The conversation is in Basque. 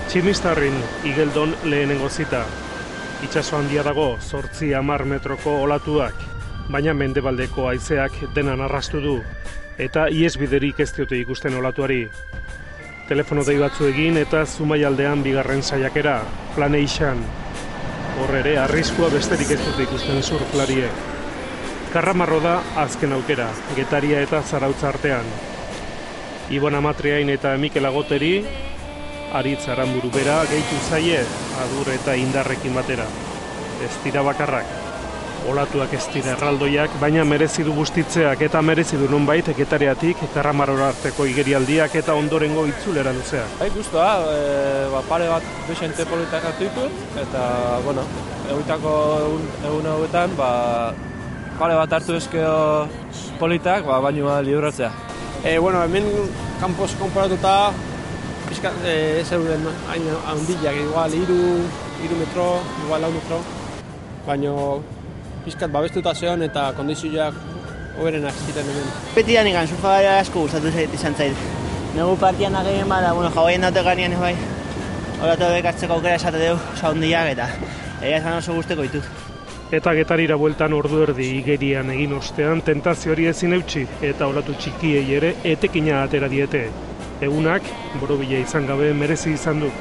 Tximistarrin Igeldon lehenengo zita. Itsaso handia dago 8-10 metroko olatuak, baina mendebaldeko haizeak denan arrastu du, eta ihesbiderik ez diote ikusten olatuari. Telefono dei batzu egin eta Zumaialdean bigarren saiakera, Planeixan. Hor ere, arriskua besterik ez dute ikusten surflariek. Karramarro da azken aukera, Getaria eta Zarautza artean. Ibon Amatriain eta Mikel Agoteri, Aritz Aranburu bera gehitu zaie, adur eta indarrekin batera. Ez dira bakarrak. Olatuak ez dira erraldoiak, baina merezi du bustitzeak eta merezi du nonbait Getariatik Karramarrora arteko igerialdiak eta ondorengo itzulera luzeak. Bai, guztua, pare bat desente politak hartu ditut, eta, bueno, egun hauetan, pare bat hartu ezkeo politak, bainua libratzea. Hemen kanpoz konparatuta, zeuden handiak, igual 3 metro, igual 4 metro, baina pizkat babestuta zeon eta kondizioak hoberenak ziten hemen. Betidan ikan, surfagarea asko gustatu izan zait. Negu partian agien bada, jabaien daute ganean ez bai. Horatu bekartzeko aukera esate dugu, saundiak eta egia oso guzteko ditut. Eta Getarira bueltan ordu erdi igerian egin ostean tentazio hori ezin eutsi eta olatu txikiei ere etekina atera diete. Egunak, borobila izan gabe merezi izan du.